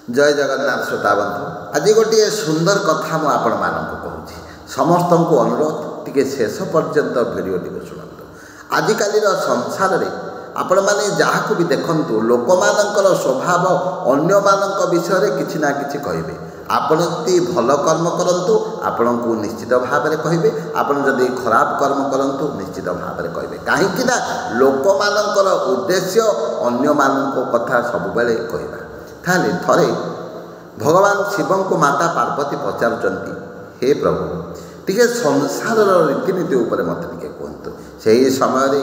जय जगन्नाथ श्रोता बंधु आज गोटे सुंदर कथा मु आपण मानक कहूँ समस्त को अनुरोध टिके शेष पर्यंत भिडियो टी शुणु। आजिकल संसार में आपण मैंने जहाँ भी देखु लोक मानकर स्वभाव अन्य मानक विषय किसी ना कि कहे आपण यदि भल कर्म करूँ आपण को निश्चित भाव में कहे आपण जदि खराब कर्म करूँ निश्चित भाव में कहे कहीं लोक मानकर उद्देश्य अन्य मानक कथा सब बेले कहवा ताले थरे भगवान शिव को माता पार्वती पचारुचंती हे प्रभु टिके संसार रीतिनीति उपर मत टिके कहतु। से समय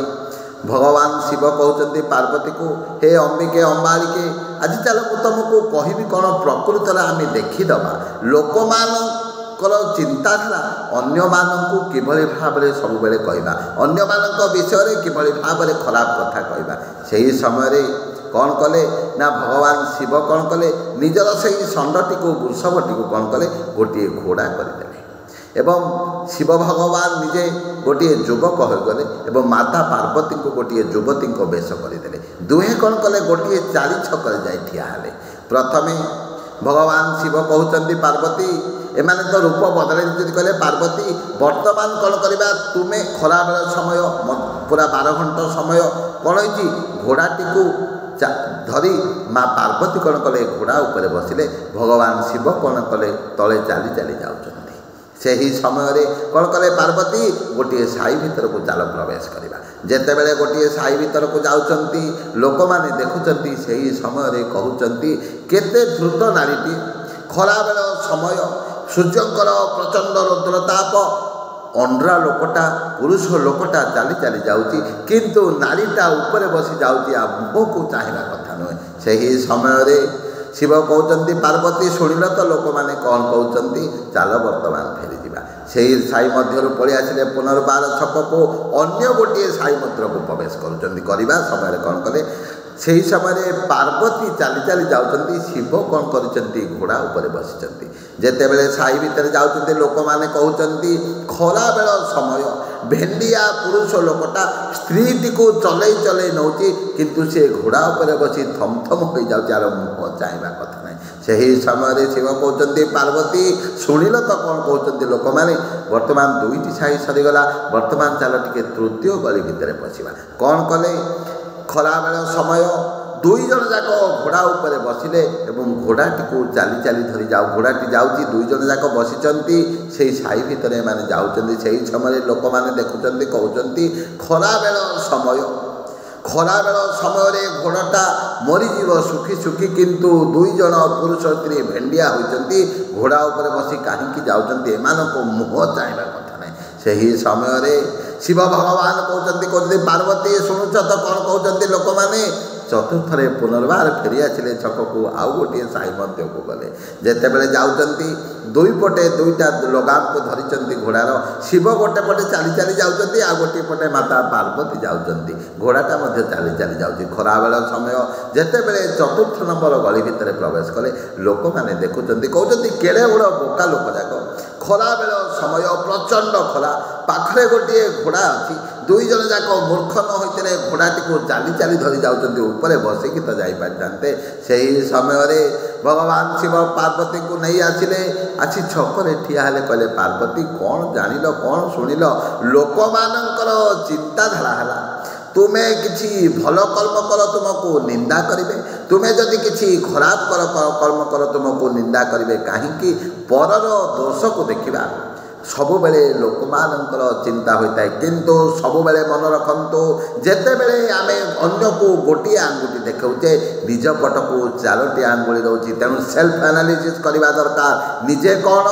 भगवान शिव कहते पार्वती को हे अंबिके अंबालिके आज चल तुमको कहबी कौन प्रकृत आम देखीदबा लोक मानकर चिंताधारा अन्य मानक किभली भाव में सब बेले कहवा अन्य मानक विषय किभली भाव में खराब कथा कहवा। से समय कौन कले ना भगवान शिव कौन कले निजर से षंडटी को वृषभटी को कौन कले गोटे घोड़ा करदे एवं शिव भगवान निजे गोटे युवक होगले एवं माता पार्वती को गोटे युवती बेश करदे। दुहे कौन कले गोटे चारि छक जाए ठिया हेले। प्रथमे भगवान शिव कहते पार्वती एमाने तो रूप बदल कहले पार्वती वर्तमान कौन करवा तुम्हें खरा बेल समय पूरा 12 घंटा समय कौन हो घोड़ाटी को धरी माँ पार्वती कौन कले घोड़ा उपरे बसिले भगवान शिव कौन कले तले चाली चाली जाउछन्ति। से ही समय कौन कले पार्वती गोटे साई भितर को चाल प्रवेश करवा जेते बेले गोटे साई भितर को जाउछन्ति लोक माने देखुछन्ति से ही समय कहउछन्ति केते द्रुत नारीटी खरा बेल समय सूर्यंकर प्रचंड रौद्रताप अंड्रा लोकटा पुरुष लोकटा चाली चाली जाउची किंतु नारीटा ऊपर बसी जाउची आ मुह को चाहिना कथा नुहे। से ही समय शिव कहते पार्वती शुणिल तो लोक मैंने कौन कहते चल वर्तमान फेरी जा से साई मध्य पलि आसिले पुनर्बार छक को अन्य गोटे साई मध्य को प्रवेश करवा समय कौन कले से ही समय पार्वती चाली चाली जाउछन्ति शिव कौन करछन्ति घोड़ा ऊपर बसिछन्ति जेते बेले साई भितर जाउछन्ति लोक माने कहउछन्ति खरा बेल समय भेंडिया पुरुष लोकटा स्त्रीटी को चलई चलई नौची किंतु से घोड़ा ऊपर बसी थम थम हो जाउछि आर मुह चाहिबा कथा नहीं। से ही समय शिव कहउछन्ति पार्वती शुणिल तो कौन कहउछन्ति लोक माने वर्तमान दुईटी साई सरीगला वर्तमान चाल टिके तृतीय गली भितर पशिबा कौन कले खरा बेल समय दुई जन जाक घोड़ा ऊपर बसिले एवं घोड़ाटी को चाली चाली धरी जाऊ घोड़ाटी जाऊँगी दुई जन जाक बसिचंती से साई भितर माने जाउचंती से समय लोक माने देखुचंती कहउचंती खरा बेल समय घोड़ाटा मरीजीव सुखी सुखी किंतु दुई जन पुरुष स्त्री भेंडिया होइचंती घोड़ा ऊपर बसी कहीं जाउचंती एमानको मुह चाहिबा कथा नहीं। से ही समय शिव भगवान कहते पार्वती शुणुच तो कौन कहते लोक मैंने चतुर्थरे पुनर्बार फेरी आसिले छक को आउ गोटे साई मध्य को गले जेते बेले जाउचंती दुई पटे दुईटा लगाम को धरिचंती घोड़ार शिव गोटे पटे चाली चाली जाउचंती आ गोटे पटे माता पार्वती जाउचंती घोड़ाटा मध्य चाली चाली जाउची खरा बेल समय जेते बेले चतुर्थ नंबर गली भितर प्रवेश कले लोक माने देखुचंती कहउचंती केड़े बड़ बोका लोक जाक खरा बेल समय प्रचंड खरा पाखरे गोटे घोड़ा अच्छी दुई जन जाक मूर्ख न होते घोड़ाटी को चाली चाली धरी जाउचंती ऊपर बसिकी तो जाते। से ही समय भगवान शिव पार्वती को नहीं आसिले आसी छकरे ठिया हेले कहले पार्वती कौन जानिल कौन शुणिल लोक मानकर चिंताधारा है तुम्हें किसी भल कर्म कर तुमको निंदा करेंगे तुम्हें जदि किसी खराब कर्म कर तुमको निंदा करेंगे कहीं परर दोष को देखा सबुबले लोक मानकर चिंता होता है किंतु सबुबले मन रखु जेते बेले आमे अन्य को गोटे आंगुठी देखौचे निज पट को 4टी आंगुली रोचे तेणु सेल्फ एनालिसिस करवा दरकार निजे कौन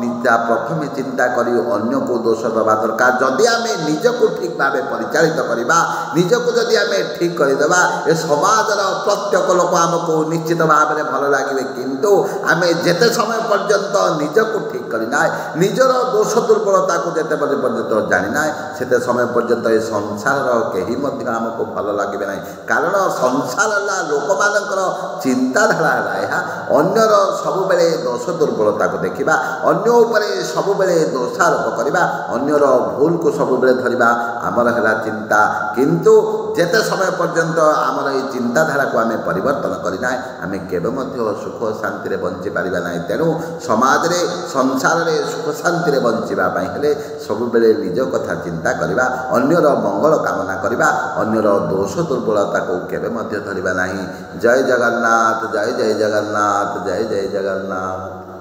निजा प्रथम चिंता करी अन्य को दोष दबा दरकार जदि आमे निज को ठीक भाव परिचालित करवा निज को जदि आमे ठीक करदेबा ए समाजर प्रत्येक लोक आमको निश्चित भाव में भल लगे किंतु आमे जेते समय पर्यंत निज को ठीक करना निजर दोष दुर्बलता को जिते पर्यंत जाना से समय पर्यंत ये संसार कहीं आमको भल लगे ना कारण संसार लोक मानकर चिंताधारा है अन्यर सबुबले दोष दुर्बलता को देखा अन्य उपरे सबुबले दोषारोप करवा अन्यर भूल को सबुबले धरवा आमर है चिंता किंतु ଯେତେ ସମୟ ପର୍ଯ୍ୟନ୍ତ ଆମର ଏଇ ଚିନ୍ତାଧାରାକୁ ଆମେ ପରିବର୍ତ୍ତନ କରିନା ଆମେ କେବେ ମଧ୍ୟ ସୁଖ ଶାନ୍ତିରେ ବଞ୍ଚିପାରିବା ନାହିଁ। ତେଣୁ ସମାଜରେ ସଂସାରରେ ସୁଖ ଶାନ୍ତିରେ ବଞ୍ଚିବା ପାଇଁ ହେଲେ ସବୁବେଳେ ନିଜ କଥା ଚିନ୍ତା କରିବା, ଅନ୍ୟର ମଙ୍ଗଳ କାମନା କରିବା, ଅନ୍ୟର ଦୋଷ ଦୁର୍ବଳତାକୁ କେବେ ମଧ୍ୟ ଧରିବା ନାହିଁ। ଜୟ ଜଗନ୍ନାଥ, ଜୟ ଜୟ ଜଗନ୍ନାଥ, ଜୟ ଜୟ ଜଗନ୍ନାଥ।